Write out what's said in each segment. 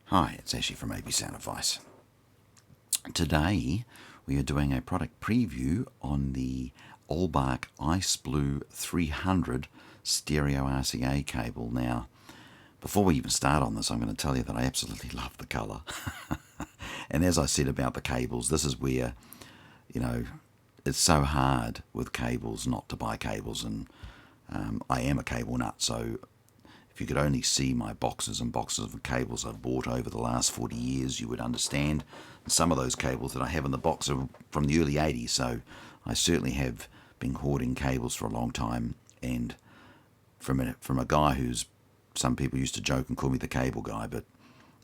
Hi, it's Ashley from AB Sound Advice. Today we are doing a product preview on the Oehlbach Ice Blue 300 stereo RCA cable. Now, before we even start on this, I'm going to tell you that I absolutely love the colour. And as I said about the cables, this is where, it's so hard with cables not to buy cables, and I am a cable nut, so if you could only see my boxes and boxes of cables I've bought over the last 40 years, you would understand. And some of those cables that I have in the box are from the early 80s, so I certainly have been hoarding cables for a long time. And from a guy who's, some people used to joke and call me the cable guy, but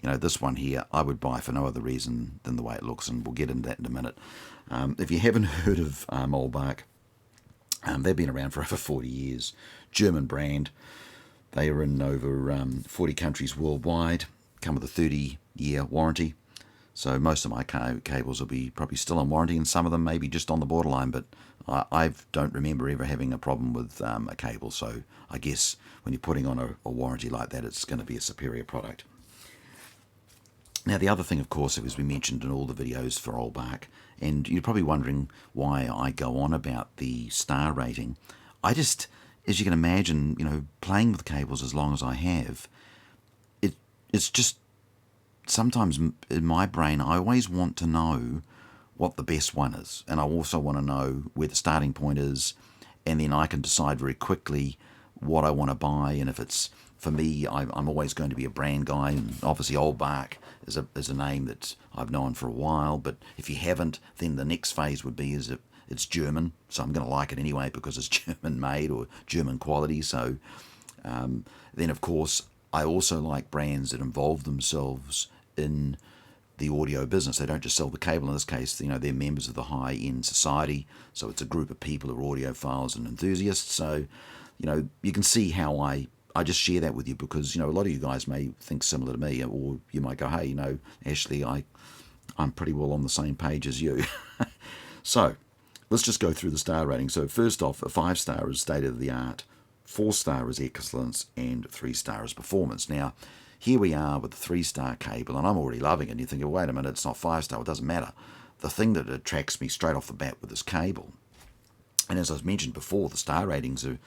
this one here I would buy for no other reason than the way it looks, and we'll get into that in a minute. If you haven't heard of Oehlbach, they've been around for over 40 years. German brand. They are in over 40 countries worldwide, come with a 30-year warranty. So most of my cables will be probably still on warranty, and some of them may be just on the borderline, but I don't remember ever having a problem with a cable. So I guess when you're putting on a warranty like that, it's going to be a superior product. Now, the other thing, of course, as we mentioned in all the videos for Oehlbach, and you're probably wondering why I go on about the star rating. I just, as you can imagine, playing with cables as long as I have, it's just sometimes in my brain I always want to know what the best one is, and I also want to know where the starting point is, and then I can decide very quickly what I want to buy. And if it's, for me, I'm always going to be a brand guy, and obviously Oehlbach is a name that I've known for a while. But if you haven't, then the next phase would be it's German, so I'm going to like it anyway because it's German made or German quality. So then, of course, I also like brands that involve themselves in the audio business. They don't just sell the cable. In this case, they're members of the high-end society, so it's a group of people who are audiophiles and enthusiasts. So, you can see how I just share that with you because, a lot of you guys may think similar to me, or you might go, hey, Ashley, I'm pretty well on the same page as you. So, let's just go through the star rating. So first off, a 5-star is state-of-the-art, 4-star is excellence, and 3-star is performance. Now, here we are with the 3-star cable, and I'm already loving it. And you're thinking, wait a minute, it's not 5-star, it doesn't matter. The thing that attracts me straight off the bat with this cable, and as I've mentioned before, the star ratings are,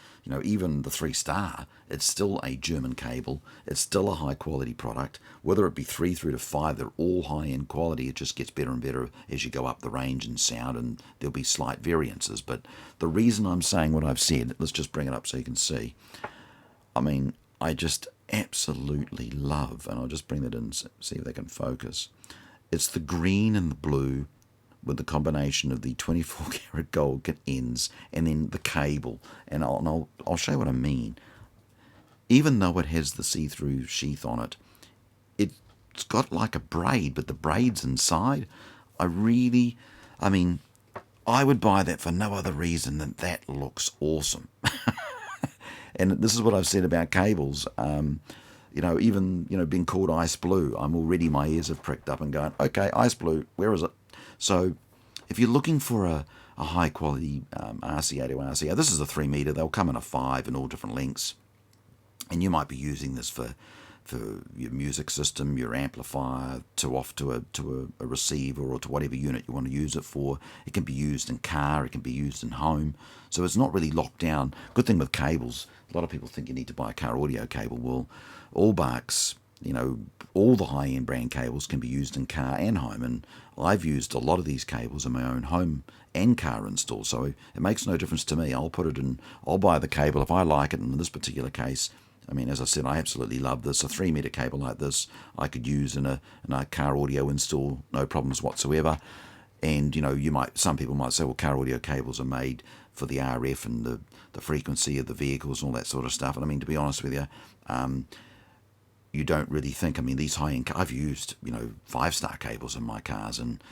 even the 3-star, it's still a German cable. It's still a high-quality product. Whether it be 3 through to 5, they're all high-end quality. It just gets better and better as you go up the range in sound, and there'll be slight variances. But the reason I'm saying what I've said, let's just bring it up so you can see. I just absolutely love, and I'll just bring that in, see if they can focus. It's the green and the blue, with the combination of the 24 karat gold ends and then the cable. And I'll show you what I mean. Even though it has the see-through sheath on it, it's got like a braid, but the braid's inside. I would buy that for no other reason than that looks awesome. And this is what I've said about cables. Even being called ice blue, my ears have pricked up and going, okay, ice blue, where is it? So if you're looking for a high quality RCA to RCA, this is a 3 meter. They'll come in a 5 in all different lengths, and you might be using this for your music system, your amplifier, to a receiver, or to whatever unit you want to use it for. It can be used in car, it can be used in home, so it's not really locked down. Good thing with cables, a lot of people think you need to buy a car audio cable. Well, Oehlbach's, all the high-end brand cables can be used in car and home, and I've used a lot of these cables in my own home and car install, so it makes no difference to me. I'll buy the cable if I like it. And in this particular case, as I said, I absolutely love this. A 3 meter cable like this I could use in a car audio install, no problems whatsoever. And some people might say, well, car audio cables are made for the RF and the frequency of the vehicles and all that sort of stuff. And to be honest with you, you don't really think. These high-end, I've used 5-star cables in my cars, and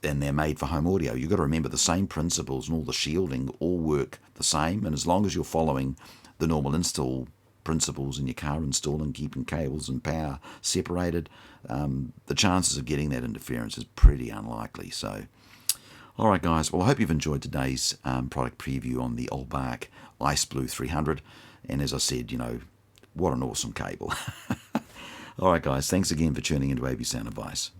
and they're made for home audio. You've got to remember the same principles and all the shielding all work the same. And as long as you're following the normal install principles in your car install and keeping cables and power separated, the chances of getting that interference is pretty unlikely. So, all right, guys. Well, I hope you've enjoyed today's product preview on the Oehlbach Ice Blue 300. And as I said, what an awesome cable. All right, guys, thanks again for tuning into AB Sound Advice.